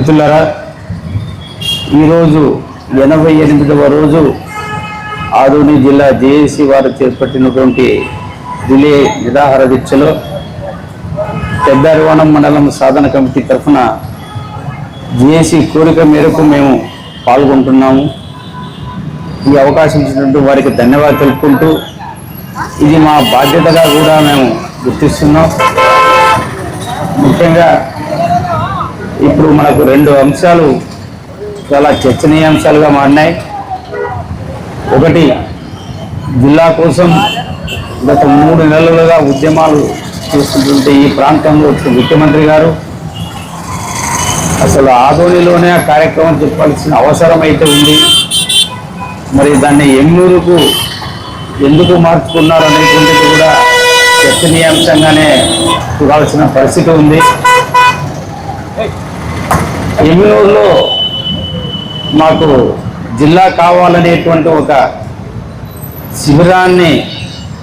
మిత్రులారా, ఈరోజు 88వ రోజు ఆదోని జిల్లా జేఏసీ వారు చేపట్టినటువంటి రిలే నిరాహార దీక్షలో పెద్దారివాణం మండలం సాధన కమిటీ తరఫున జేఏసీ కోరిక మేరకు మేము పాల్గొంటున్నాము. ఈ అవకాశం ఇచ్చినట్టు వారికి ధన్యవాదాలు తెలుపుకుంటూ ఇది మా బాధ్యతగా కూడా మేము గుర్తిస్తున్నాం. ముఖ్యంగా ఇప్పుడు మనకు రెండు అంశాలు చాలా చర్చనీయాంశాలుగా మారినాయి. ఒకటి, జిల్లా కోసం గత 3 నెలలుగా ఉద్యమాలు చేస్తుంటే ఈ ప్రాంతంలో ముఖ్యమంత్రి గారు అసలు ఆదోనిలోనే ఆ కార్యక్రమం చెప్పాల్సిన అవసరం అయితే ఉంది. మరి దాన్ని ఎన్నూరుకు ఎందుకు మార్చుకున్నారు అనేటువంటిది కూడా చర్చనీయాంశంగానే చూడాల్సిన పరిస్థితి ఉంది. ఎన్నూరులో మాకు జిల్లా కావాలనేటువంటి ఒక శిబిరాన్ని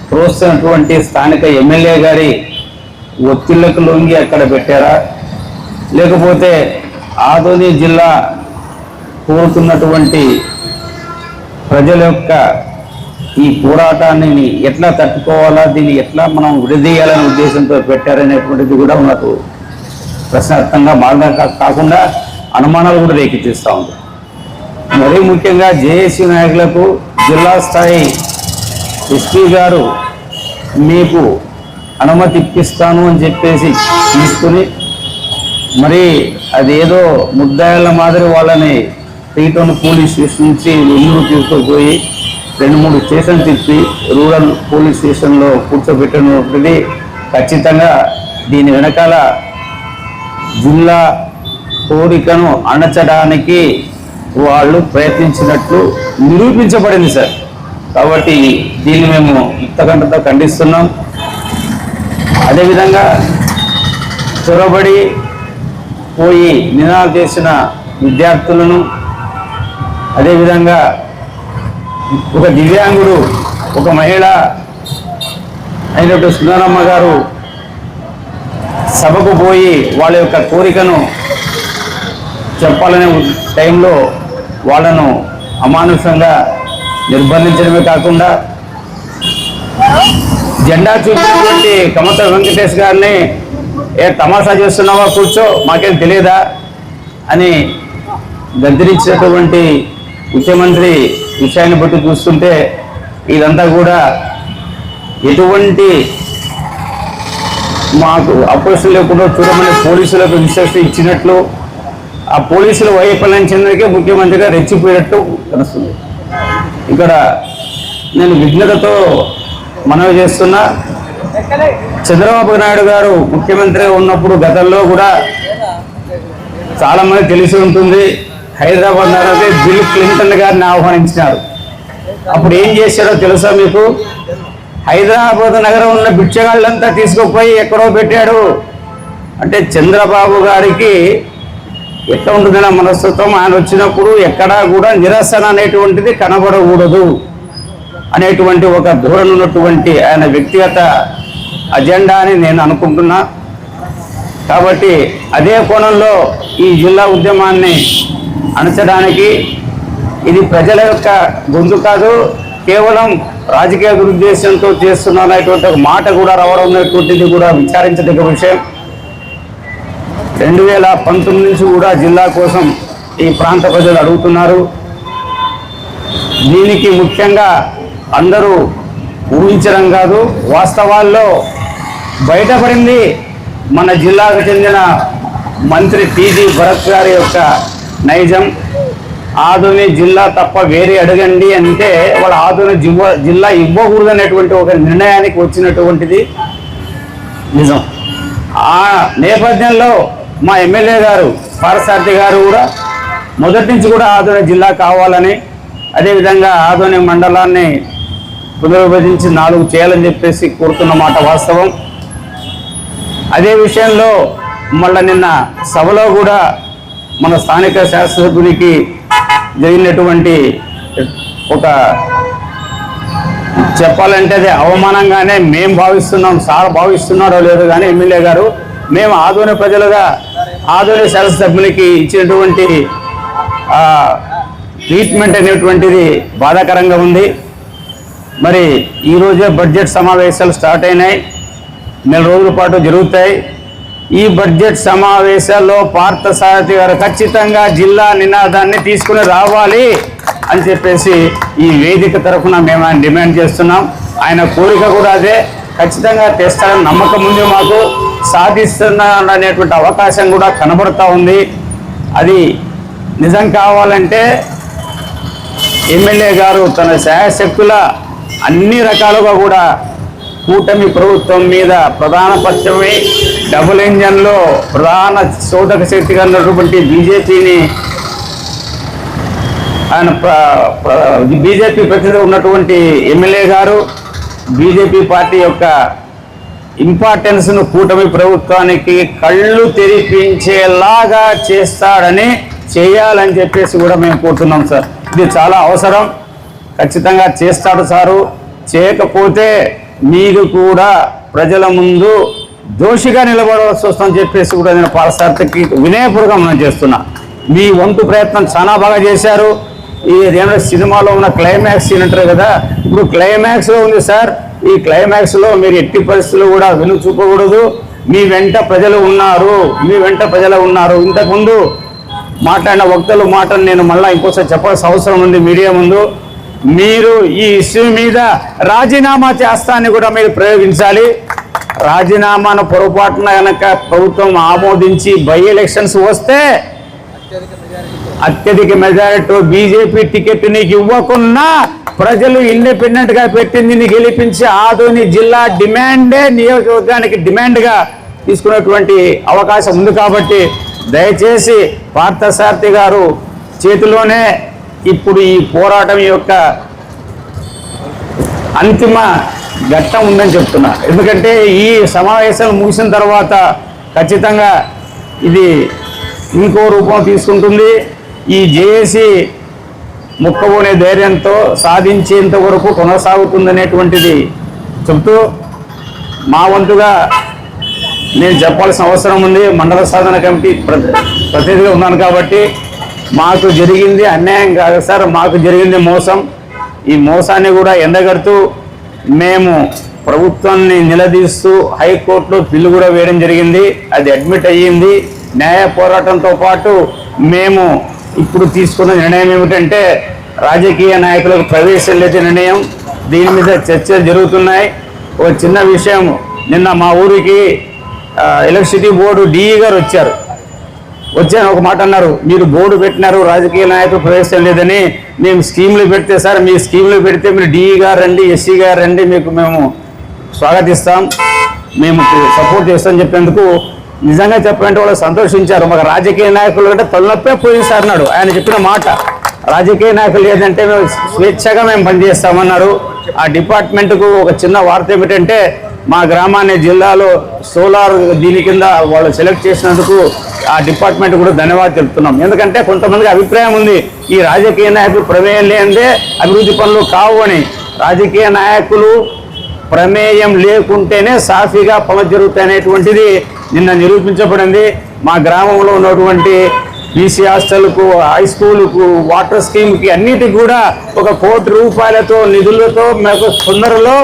ప్రోత్సహించినటువంటి స్థానిక ఎమ్మెల్యే గారి ఒత్తిళ్లకు లొంగి అక్కడ పెట్టారా, లేకపోతే ఆదోని జిల్లా కోరుతున్నటువంటి ప్రజల యొక్క ఈ పోరాటాన్ని ఎట్లా తట్టుకోవాలా, దీన్ని ఎట్లా మనం విడదీయాలనే ఉద్దేశంతో పెట్టారనేటువంటిది కూడా మనకు ప్రశ్నార్థంగా మారడం కాకుండా అనుమానాలు కూడా రేకెత్తిస్తూ ఉంది. మరీ ముఖ్యంగా జేఏసీ నాయకులకు జిల్లా స్థాయి ఎస్పీ గారు మీకు అనుమతి ఇప్పిస్తాను అని చెప్పేసి తీసుకుని మరి అదేదో ముద్దాయిల మాదిరి వాళ్ళని టీటోన్ పోలీస్ స్టేషన్ నుంచి నెల్లూరు తీసుకుపోయి 2-3 స్టేషన్ తిప్పి రూరల్ పోలీస్ స్టేషన్లో కూర్చోబెట్టినది ఖచ్చితంగా దీని వెనకాల జిల్లా కోరికను అణచడానికి వాళ్ళు ప్రయత్నించినట్లు నిరూపించబడింది సార్. కాబట్టి దీన్ని మేము యుక్తకంఠతో ఖండిస్తున్నాం. అదేవిధంగా చొరబడి పోయి నినాదాలు చేసిన విద్యార్థులను, అదేవిధంగా ఒక దివ్యాంగుడు, ఒక మహిళ అయినటువంటి సుందరమ్మ గారు సభకు పోయి వాళ్ళ యొక్క కోరికను చెప్పాలనే టైంలో వాళ్ళను అమానుషంగా నిర్బంధించడమే కాకుండా జెండా చూపినటువంటి కమత వెంకటేష్ గారిని తమాషా చేస్తున్నావా, కూర్చో, మాకేం తెలియదా అని గద్దిరించినటువంటి ముఖ్యమంత్రి విషయాన్ని బట్టి చూస్తుంటే ఇదంతా కూడా ఎటువంటి మాకు అపోజిషన్ లేకుండా చూడమని పోలీసులకు ఇన్స్ట్రక్షన్ ఇచ్చినట్లు, ఆ పోలీసుల వైఫల్యం చెందకే ముఖ్యమంత్రిగా రెచ్చిపోయినట్టు తెలుస్తుంది. ఇక్కడ నేను విజ్ఞతతో మనవి చేస్తున్నా, చంద్రబాబు నాయుడు గారు ముఖ్యమంత్రిగా ఉన్నప్పుడు గతంలో కూడా చాలామంది తెలిసి ఉంటుంది, హైదరాబాద్ నగరంలో బిల్ క్లింటన్ గారిని ఆహ్వానించినారు. అప్పుడు ఏం చేశారో తెలుసా మీకు? హైదరాబాద్ నగరం ఉన్న బిచ్చగాళ్ళంతా తీసుకుపోయి ఎక్కడో పెట్టాడు. అంటే చంద్రబాబు గారికి ఎట్లా ఉంటుందన్న మనస్తత్వం, ఆయన వచ్చినప్పుడు ఎక్కడా కూడా నిరసన అనేటువంటిది కనబడకూడదు అనేటువంటి ఒక ధోరణి ఉన్నటువంటి ఆయన వ్యక్తిగత అజెండా అని నేను అనుకుంటున్నా. కాబట్టి అదే కోణంలో ఈ జిల్లా ఉద్యమాన్ని అణచడానికి ఇది ప్రజల యొక్క గొంతు కాదు, కేవలం రాజకీయ దురుద్దేశంతో చేస్తున్నటువంటి ఒక మాట కూడా రావడం అనేటువంటిది కూడా విచారించదగ్గ విషయం. 2019 నుంచి కూడా జిల్లా కోసం ఈ ప్రాంత ప్రజలు అడుగుతున్నారు. దీనికి ముఖ్యంగా అందరూ ఊహించడం కాదు, వాస్తవాల్లో బయటపడింది మన జిల్లాకు చెందిన మంత్రి టీజీ భరత్ గారి యొక్క నైజం. ఆదోని జిల్లా తప్ప వేరే అడగండి అంటే వాళ్ళ ఆదోని జిల్లా ఇవ్వకూడదు అనేటువంటి ఒక నిర్ణయానికి వచ్చినటువంటిది నిజం. ఆ నేపథ్యంలో మా ఎమ్మెల్యే గారు పారసారథి గారు కూడా మొదటి నుంచి కూడా ఆదోని జిల్లా కావాలని, అదేవిధంగా ఆదోని మండలాన్ని పునర్విభజించి 4 చేయాలని చెప్పేసి కోరుతున్న మాట వాస్తవం. అదే విషయంలో మళ్ళీ నిన్న సభలో కూడా మన స్థానిక శాసనసభ్యునికి జరిగినటువంటి ఒక చెప్పాలంటే అది అవమానంగానే మేము భావిస్తున్నాం, సార్ భావిస్తున్నారో లేదో కానీ ఎమ్మెల్యే గారు మేము ఆదోని ప్రజలుగా ఆదోని శాసనసభ్యునికి ఇచ్చినటువంటి ట్రీట్మెంట్ అనేటువంటిది బాధాకరంగా ఉంది. మరి ఈరోజే బడ్జెట్ సమావేశాలు స్టార్ట్ అయినాయి, నెల రోజుల పాటు జరుగుతాయి. ఈ బడ్జెట్ సమావేశాల్లో పార్థసారథి గారు ఖచ్చితంగా జిల్లా నినాదాన్ని తీసుకుని రావాలి అని చెప్పేసి ఈ వేదిక తరఫున మేము ఆయన డిమాండ్ చేస్తున్నాం. ఆయన కోరిక కూడా అదే, ఖచ్చితంగా తెస్తారని నమ్మకం ఉంది, మాకు సాధిస్తున్నటువంటి అవకాశం కూడా కనబడుతూ ఉంది. అది నిజం కావాలంటే ఎమ్మెల్యే గారు తన శాయశక్తుల అన్ని రకాలుగా కూడా కూటమి ప్రభుత్వం మీద ప్రధాన పక్షమే డబుల్ ఇంజన్లో ప్రధాన శోధక శక్తిగా ఉన్నటువంటి బీజేపీని ఆయన బీజేపీ ప్రతినిధి ఉన్నటువంటి ఎమ్మెల్యే గారు బీజేపీ పార్టీ యొక్క ఇంపార్టెన్స్ను కూటమి ప్రభుత్వానికి కళ్ళు తెరిపించేలాగా చేయాలని చెప్పేసి కూడా మేము కోరుతున్నాం సార్. ఇది చాలా అవసరం, ఖచ్చితంగా చేస్తాడు సారు. చేయకపోతే మీరు కూడా ప్రజల ముందు దోషిగా నిలబడవలసి వస్తుందని చెప్పేసి కూడా నేను పార్థసారథికి వినయపూర్వకంగా చేస్తున్నా. మీ వంతు ప్రయత్నం చాలా బాగా చేశారు. ఇదేమో సినిమాలో ఉన్న క్లైమాక్స్ సీన్ అంటారు కదా, ఇప్పుడు క్లైమాక్స్లో ఉంది సార్. ఈ క్లైమాక్స్లో మీరు ఎట్టి పరిస్థితులు కూడా వెనుక చూపకూడదు. మీ వెంట ప్రజలు ఉన్నారు. ఇంతకుముందు మాట్లాడిన వక్తలు మాటను నేను మళ్ళీ ఇంకోసారి చెప్పాల్సిన అవసరం ఉంది మీడియా ముందు. మీరు ఈ ఇష్యూ మీద రాజీనామా చేస్తానని కూడా మీరు ప్రయోగించాలి. రాజీనామాను పొరపాటున కనుక ప్రభుత్వం ఆమోదించి బై ఎలక్షన్స్ వస్తే అత్యధిక మెజారిటీ బీజేపీ టికెట్ నీకు ఇవ్వకున్నా ప్రజలు ఇండిపెండెంట్గా పెట్టింది గెలిపించి ఆదోని జిల్లా డిమాండే నియోజకవర్గానికి డిమాండ్గా తీసుకున్నటువంటి అవకాశం ఉంది. కాబట్టి దయచేసి పార్థసారథి గారు చేతిలోనే ఇప్పుడు ఈ పోరాటం యొక్క అంతిమ ఘట్టం ఉందని చెప్తున్నా. ఎందుకంటే ఈ సమావేశాలు ముగిసిన తర్వాత ఖచ్చితంగా ఇది ఇంకో రూపం తీసుకుంటుంది. ఈ జేఏసీ ముక్కబోనే ధైర్యంతో సాధించేంత వరకు కొనసాగుతుందనేటువంటిది చెబుతూ మా వంతుగా నేను చెప్పాల్సిన అవసరం ఉంది. మండల సాధన కమిటీ ప్రతినిధిగా ఉన్నాను కాబట్టి మాకు జరిగింది అన్యాయం కాదు సార్, మాకు జరిగింది మోసం. ఈ మోసాన్ని కూడా ఎండగడుతూ మేము ప్రభుత్వాన్ని నిలదీస్తూ హైకోర్టులో బిల్లు కూడా వేయడం జరిగింది. అది అడ్మిట్ అయ్యింది. న్యాయ పోరాటంతో పాటు మేము ఇప్పుడు తీసుకున్న నిర్ణయం ఏమిటంటే రాజకీయ నాయకులకు ప్రవేశం లేని నిర్ణయం. దీని మీద చర్చలు జరుగుతున్నాయి. ఒక చిన్న విషయం, నిన్న మా ఊరికి ఎలక్ట్రిసిటీ బోర్డు డిఈ గారు వచ్చాను ఒక మాట అన్నారు, మీరు బోర్డు పెట్టినారు రాజకీయ నాయకులు ప్రవేశం లేదని. మేము స్కీములు పెడితే సార్, మీ స్కీములు పెడితే మీరు డిఈ గారు రండి, ఎస్సీ గారు రండి, మీకు మేము స్వాగతిస్తాం, మేము సపోర్ట్ చేస్తాం చెప్పేందుకు నిజంగా చెప్పాలంటే వాళ్ళు సంతోషించారు. మాకు రాజకీయ నాయకులు అంటే తలనొప్పే పోయింది సార్ అన్నాడు ఆయన చెప్పిన మాట. రాజకీయ నాయకులు ఏదంటే మేము స్వేచ్ఛగా మేము పనిచేస్తామన్నారు. ఆ డిపార్ట్మెంట్కు ఒక చిన్న వార్త ఏమిటంటే మా గ్రామాన్ని జిల్లాలో సోలార్ దీని కింద వాళ్ళు సెలెక్ట్ చేసినందుకు ఆ డిపార్ట్మెంట్ కూడా ధన్యవాదాలు తెలుపుతున్నాం. ఎందుకంటే కొంతమందికి అభిప్రాయం ఉంది ఈ రాజకీయ నాయకులు ప్రమేయం లేనిదే అభివృద్ధి పనులు కావు అని. రాజకీయ నాయకులు ప్రమేయం లేకుంటేనే సాఫీగా పనులు జరుగుతాయనేటువంటిది నిన్న నిరూపించబడింది. మా గ్రామంలో ఉన్నటువంటి బీసీ హాస్టల్కు, హై స్కూలుకు, వాటర్ స్కీమ్కి అన్నిటికి కూడా 1 కోటి రూపాయలతో నిధులతో మేము తొందరలో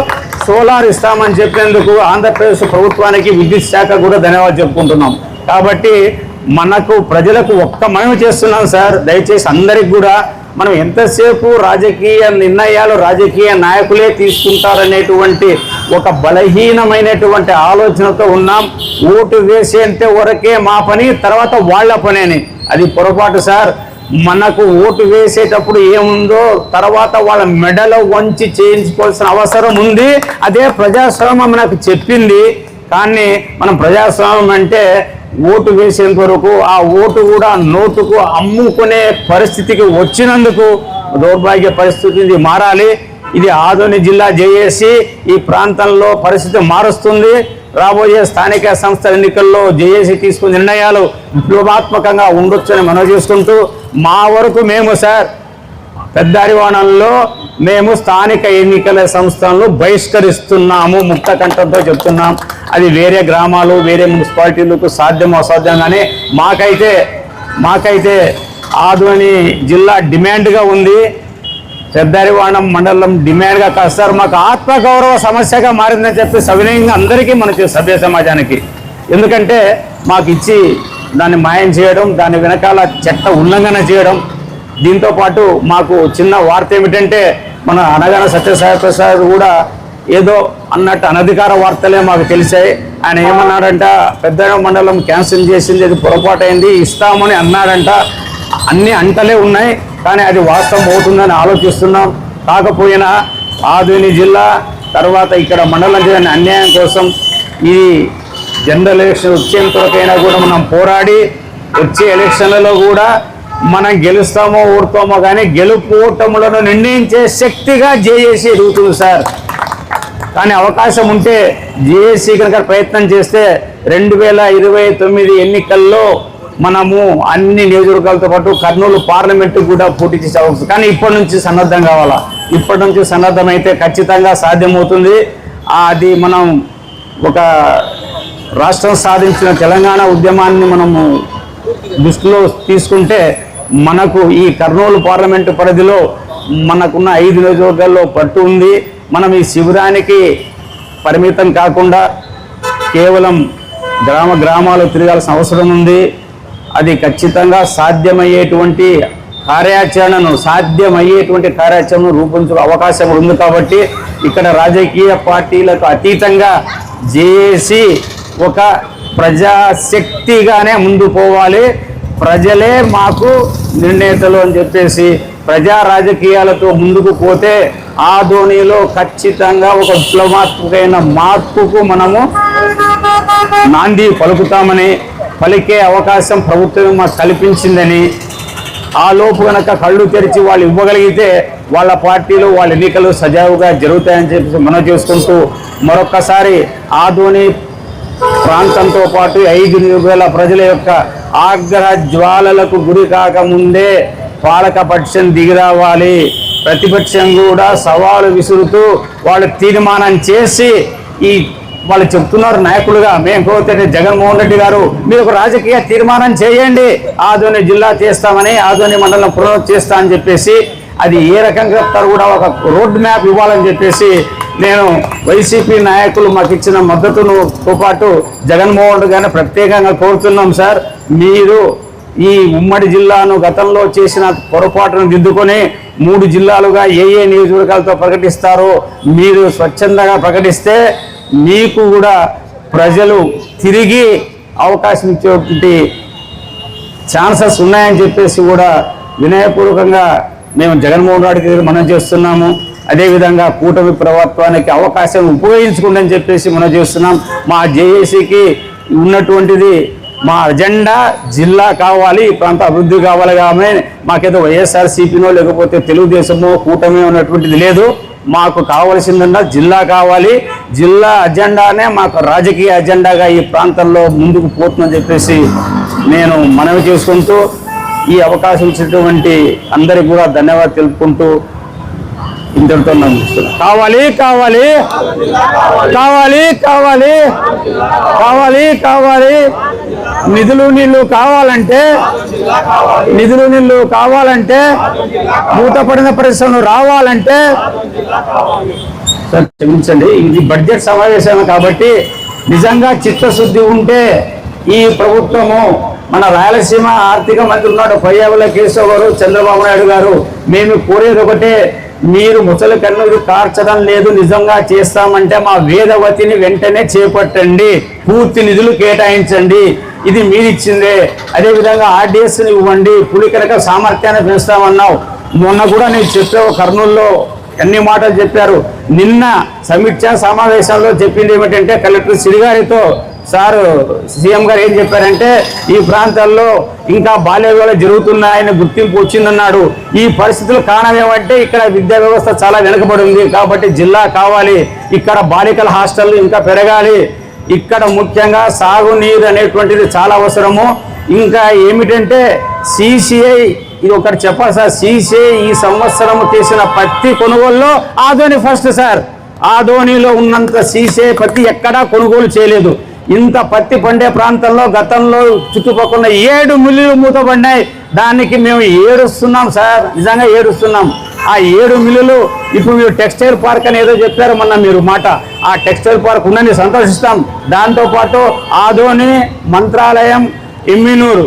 సోలార్ ఇస్తామని చెప్పేందుకు ఆంధ్రప్రదేశ్ ప్రభుత్వానికి విద్యుత్ శాఖ కూడా ధన్యవాదాలు చెప్పుకుంటున్నాం. కాబట్టి మనకు ప్రజలకు ఒక్క మనవి చేస్తున్నాం సార్, దయచేసి అందరికి కూడా మనం ఎంతసేపు రాజకీయ నిర్ణయాలు రాజకీయ నాయకులే తీసుకుంటారనేటువంటి ఒక బలహీనమైనటువంటి ఆలోచనతో ఉన్నాం. ఓటు వేసేంత వరకే మా పని, తర్వాత వాళ్ళ పని అని. అది పొరపాటు సార్. మనకు ఓటు వేసేటప్పుడు ఏముందో తర్వాత వాళ్ళ మెడలో వంచి చేయించుకోవాల్సిన అవసరం ఉంది. అదే ప్రజాస్వామ్యం మనకు చెప్పింది. కానీ మనం ప్రజాస్వామ్యం అంటే ఓటు వేసేంత వరకు ఆ ఓటు కూడా నోటుకు అమ్ముకునే పరిస్థితికి వచ్చినందుకు దౌర్భాగ్య పరిస్థితి మారాలి. ఇది ఆదోని జిల్లా జేఏసీ ఈ ప్రాంతంలో పరిస్థితి మారుస్తుంది. రాబోయే స్థానిక సంస్థల ఎన్నికల్లో జేఏసీ తీసుకున్న నిర్ణయాలు విప్లవాత్మకంగా ఉండొచ్చని మనం చేసుకుంటూ మా వరకు మేము సార్ పెద్దారివాణంలో మేము స్థానిక ఎన్నికల సంస్థలను బహిష్కరిస్తున్నాము, ముక్త కంఠంతో చెప్తున్నాం. అది వేరే గ్రామాలు వేరే మున్సిపాలిటీలకు సాధ్యం అసాధ్యం, కానీ మాకైతే ఆదోని జిల్లా డిమాండ్గా ఉంది. పెద్దారివాణం మండలం డిమాండ్గా కాదు సార్, మాకు ఆత్మగౌరవ సమస్యగా మారిందని చెప్పి సవినయంగా అందరికీ మన సభ్య సమాజానికి, ఎందుకంటే మాకు ఇచ్చి దాన్ని మాయం చేయడం, దాని వెనకాల చట్ట ఉల్లంఘన చేయడం. దీంతోపాటు మాకు చిన్న వార్త ఏమిటంటే, మన అనగాన సత్యసాయి ప్రసాద్ కూడా ఏదో అన్నట్టు అనధికార వార్తలే మాకు తెలిసాయి. ఆయన ఏమన్నాడంట, పెద్ద మండలం క్యాన్సిల్ చేసింది, అది పొరపాటు అయింది, ఇస్తామని అన్నాడంట. అన్ని అంటలే ఉన్నాయి, కానీ అది వాస్తవం అవుతుందని ఆలోచిస్తున్నాం. కాకపోయినా ఆదోని జిల్లా తర్వాత ఇక్కడ మండలం జరిగిన అన్యాయం కోసం ఈ జనరల్ ఎలక్షన్ వచ్చేంతవరకైనా కూడా మనం పోరాడి వచ్చే ఎలక్షన్లలో కూడా మనం గెలుస్తామో ఓడతామో, కానీ గెలుపు ఓటములను నిర్ణయించే శక్తిగా జేఏసీ ఎదుగుతుంది సార్. కానీ అవకాశం ఉంటే జేఏసీ కనుక ప్రయత్నం చేస్తే 2029 ఎన్నికల్లో మనము అన్ని నియోజకవర్గాలతో పాటు కర్నూలు పార్లమెంటు కూడా పోటీ చేసే అవకాశం. కానీ ఇప్పటి నుంచి సన్నద్ధం కావాలా, ఇప్పటి నుంచి సన్నద్ధమైతే ఖచ్చితంగా సాధ్యమవుతుంది. అది మనం ఒక రాష్ట్రం సాధించిన తెలంగాణ ఉద్యమాన్ని మనము దృష్టిలో తీసుకుంటే మనకు ఈ కర్నూలు పార్లమెంటు పరిధిలో మనకున్న 5 నియోజకవర్గాల్లో పట్టు ఉంది. మనం ఈ శిబిరానికి పరిమితం కాకుండా కేవలం గ్రామాలు తిరగాల్సిన అవసరం ఉంది. అది ఖచ్చితంగా సాధ్యమయ్యేటువంటి కార్యాచరణను రూపొందించే అవకాశం ఉంది. కాబట్టి ఇక్కడ రాజకీయ పార్టీలకు అతీతంగా జేఏసీ ఒక ప్రజాశక్తిగానే ముందు పోవాలి. ప్రజలే మాకు నిర్ణేతలు అని చెప్పేసి ప్రజా రాజకీయాలతో ముందుకు పోతే ఆదోనిలో ఖచ్చితంగా ఒక విప్లవాత్మకమైన మార్పుకు మనము నాంది పలుకుతామని, పలికే అవకాశం ప్రభుత్వం మాకు కల్పించిందని, ఆ లోపు కనుక కళ్ళు తెరిచి వాళ్ళు ఇవ్వగలిగితే వాళ్ళ పార్టీలు వాళ్ళ ఎన్నికలు సజావుగా జరుగుతాయని చెప్పి మనం చేసుకుంటూ మరొక్కసారి ఆదోని ప్రాంతంతో పాటు 5 నియోజకవర్గాల ప్రజల యొక్క ఆగ్రహ జ్వాలలకు గురి కాకముందే పాలకపక్షం దిగిరావాలి. ప్రతిపక్షం కూడా సవాలు విసురుతూ వాళ్ళు తీర్మానం చేసి వాళ్ళు చెప్తున్నారు నాయకులుగా, మేము కోరితే జగన్మోహన్ రెడ్డి గారు మీరు ఒక రాజకీయ తీర్మానం చేయండి, ఆదోని జిల్లా చేస్తామని, ఆదోని మండలం పునరుద్ధరణ చేస్తా అని చెప్పేసి అది ఏ రకంగా కూడా ఒక రోడ్ మ్యాప్ ఇవ్వాలని చెప్పేసి నేను వైసీపీ నాయకులు మాకు ఇచ్చిన మద్దతుతో పాటు జగన్మోహన్ రెడ్డి గారిని ప్రత్యేకంగా కోరుతున్నాం. సార్, మీరు ఈ ఉమ్మడి జిల్లాను గతంలో చేసిన పొరపాటును దిద్దుకొని 3 జిల్లాలుగా ఏ నియోజకవర్గాలతో ప్రకటిస్తారో మీరు స్వచ్ఛందంగా ప్రకటిస్తే మీకు కూడా ప్రజలు తిరిగి అవకాశం ఇచ్చేటువంటి ఛాన్సెస్ ఉన్నాయని చెప్పేసి కూడా వినయపూర్వకంగా మేము జగన్మోహన్ రెడ్డికి మనం చేస్తున్నాము. అదేవిధంగా కూటమి ప్రభుత్వానికి అవకాశం ఉపయోగించుకోండి అని చెప్పేసి మనం చేస్తున్నాం. మా జేఏసీకి ఉన్నటువంటిది మా అజెండా జిల్లా కావాలి, ఈ ప్రాంత అభివృద్ధి కావాలి. కానీ మాకేదో వైఎస్ఆర్సీపీనో లేకపోతే తెలుగుదేశమో కూటమి ఉన్నటువంటిది లేదు. మాకు కావాల్సిందన్నా జిల్లా కావాలి. జిల్లా అజెండానే మాకు రాజకీయ అజెండాగా ఈ ప్రాంతంలో ముందుకు పోతుందని చెప్పేసి నేను మనవి చేసుకుంటూ ఈ అవకాశం ఇచ్చినటువంటి అందరికీ కూడా ధన్యవాదాలు తెలుపుకుంటూ ఇంతటితో నమ్ముతున్నాను. కావాలి కావాలి కావాలి కావాలి కావాలి కావాలి నిధులు నీళ్లు కావాలంటే మూతపడిన పరిశ్రమలు రావాలంటే క్షమించండి, ఇది బడ్జెట్ సమావేశం కాబట్టి నిజంగా చిత్తశుద్ధి ఉంటే ఈ ప్రభుత్వము మన రాయలసీమ ఆర్థిక మంత్రి ఉన్నాడు పయ్యావుల కేశవ్ గారు, చంద్రబాబు నాయుడు గారు, మేము కోరేది ఒకటే, మీరు ముసలి కన్నీరు కార్చడం లేదు, నిజంగా చేస్తామంటే మా వేదవతిని వెంటనే చేపట్టండి, పూర్తి నిధులు కేటాయించండి, ఇది మీరిచ్చిందే. అదేవిధంగా ఆర్డీఎస్ని ఇవ్వండి, పులికరక సామర్థ్యాన్ని పెంచుతామన్నావు. మొన్న కూడా నేను చెప్పావు, కర్నూలులో అన్ని మాటలు చెప్పారు. నిన్న సమీక్షా సమావేశంలో చెప్పింది ఏమిటంటే కలెక్టర్ సిరిగారితో సార్ సీఎం గారు ఏం చెప్పారంటే ఈ ప్రాంతాల్లో ఇంకా బాల్య వివాహాలు జరుగుతున్నాయని గుర్తింపు వచ్చిందన్నాడు. ఈ పరిస్థితులు కారణం ఏమంటే ఇక్కడ విద్యా వ్యవస్థ చాలా వెనుకబడి ఉంది కాబట్టి జిల్లా కావాలి, ఇక్కడ బాలికల హాస్టల్ ఇంకా పెరగాలి, ఇక్కడ ముఖ్యంగా సాగునీరు అనేటువంటిది చాలా అవసరము. ఇంకా ఏమిటంటే CCI ఇది ఒకటి చెప్పాలి సార్, సీసే ఈ సంవత్సరం చేసిన పత్తి కొనుగోలులో ఆదోని ఫస్ట్ సార్. ఆదోనిలో ఉన్నంత సీసే పత్తి ఎక్కడా కొనుగోలు చేయలేదు. ఇంత పత్తి పండే ప్రాంతంలో గతంలో చుట్టుపక్కల 7 మిల్లులు మూతపడినాయి. దానికి మేము ఏడుస్తున్నాం సార్, నిజంగా ఏడుస్తున్నాం. ఆ 7 మిల్లులు ఇప్పుడు మీరు టెక్స్టైల్ పార్క్ అని ఏదో చెప్పారు మొన్న మీరు మాట, ఆ టెక్స్టైల్ పార్క్ ఉన్నని సంతోషిస్తాం. దాంతోపాటు ఆదోని, మంత్రాలయం, ఎమ్మినూరు,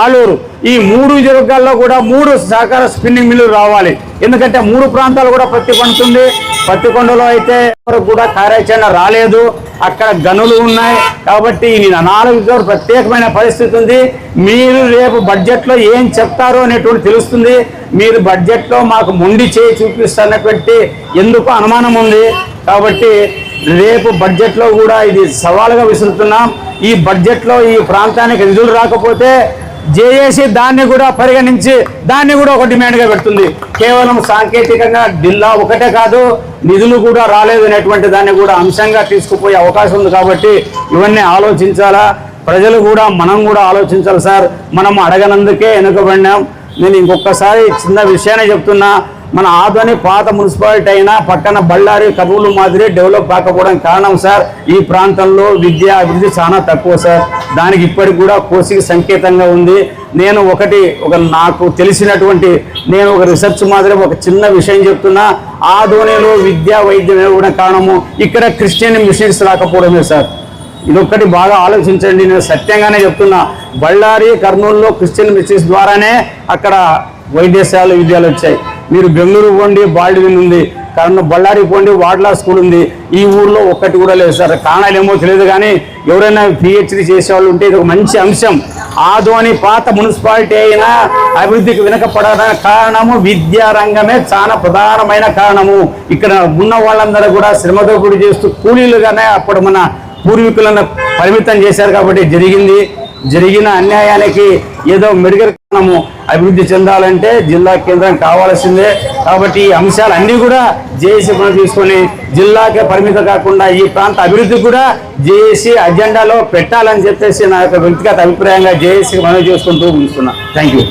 ఆలూరు ఈ 3 జిల్లాల్లో కూడా 3 సహకార స్పిన్నింగ్ మిల్లులు రావాలి. ఎందుకంటే 3 ప్రాంతాలు కూడా పత్తి పండుతుంది. పత్తికొండలో అయితే వరకు కూడా కార్యాచరణ రాలేదు, అక్కడ గనులు ఉన్నాయి. కాబట్టి ఈ 4 ప్రత్యేకమైన పరిస్థితి ఉంది. మీరు రేపు బడ్జెట్లో ఏం చెప్తారో అనేటువంటి తెలుస్తుంది. మీరు బడ్జెట్లో మాకు మొండి చేయి చూపిస్తున్నటువంటి ఎందుకు అనుమానం ఉంది. కాబట్టి రేపు బడ్జెట్లో కూడా ఇది సవాలుగా విసురుతున్నాం. ఈ బడ్జెట్లో ఈ ప్రాంతానికి నిధులు రాకపోతే జేఏసీ దాన్ని కూడా పరిగణించి దాన్ని కూడా ఒక డిమాండ్గా పెడుతుంది. కేవలం సాంకేతికంగా జిల్లా ఒకటే కాదు, నిధులు కూడా రాలేదు అనేటువంటి దాన్ని కూడా అంశంగా తీసుకుపోయే అవకాశం ఉంది. కాబట్టి ఇవన్నీ ఆలోచించాలా, ప్రజలు కూడా మనం కూడా ఆలోచించాలి సార్. మనం అడగనందుకే వెనుకబడినాం. నేను ఇంకొకసారి చిన్న విషయాన్ని చెప్తున్నా, మన ఆదోని పాత మున్సిపాలిటీ అయినా పక్కన బళ్ళారి, కర్నూలు మాదిరి డెవలప్ కాకపోవడం కారణం సార్ ఈ ప్రాంతంలో విద్యా అభివృద్ధి చాలా తక్కువ సార్. దానికి ఇప్పటికి కూడా కోసికి సంకేతంగా ఉంది. నేను నాకు తెలిసినటువంటి నేను ఒక రీసెర్చ్ మాదిరి ఒక చిన్న విషయం చెప్తున్నా. ఆదోనిలో విద్యా వైద్యం ఇవ్వడం కారణము ఇక్కడ క్రిస్టియన్ మిషన్స్ రాకపోవడమే సార్. ఇదొక్కటి బాగా ఆలోచించండి. నేను సత్యంగానే చెప్తున్నా, బళ్ళారి, కర్నూలులో క్రిస్టియన్ మిషన్స్ ద్వారానే అక్కడ వైద్యశాలలు, విద్యాలు వచ్చాయి. మీరు బెంగళూరు పోండి, బాల్డివిన్ ఉంది, బళ్ళారి పోండి, వాడ్లా స్కూల్ ఉంది. ఈ ఊర్లో ఒక్కటి కూడా లేదు సార్. కారణాలు ఏమో తెలియదు, కానీ ఎవరైనా పిహెచ్డి చేసేవాళ్ళు ఉంటే ఇది ఒక మంచి అంశం. ఆదోని పాత మున్సిపాలిటీ అయినా అభివృద్ధికి వెనకపడడానికి కారణము విద్యా రంగమే చాలా ప్రధానమైన కారణము. ఇక్కడ ఉన్న వాళ్ళందరూ కూడా శ్రమదోపిడీ చేస్తూ కూలీలుగానే అప్పుడు మన పూర్వీకులను పరిమితం చేశారు. కాబట్టి జరిగిన అన్యాయానికి ఏదో మెరుగైన కారణము. అభివృద్ధి చెందాలంటే జిల్లా కేంద్రం కావాల్సిందే. కాబట్టి ఈ అంశాలన్నీ కూడా జేఏసీ తీసుకొని జిల్లాకే పరిమితం కాకుండా ఈ ప్రాంత అభివృద్ధి కూడా జేఏసీ అజెండాలో పెట్టాలని చెప్పేసి నా యొక్క వ్యక్తిగత అభిప్రాయంగా జేఏసీకి మనవి చేసుకుంటూ ముగిస్తున్నా. Thank you.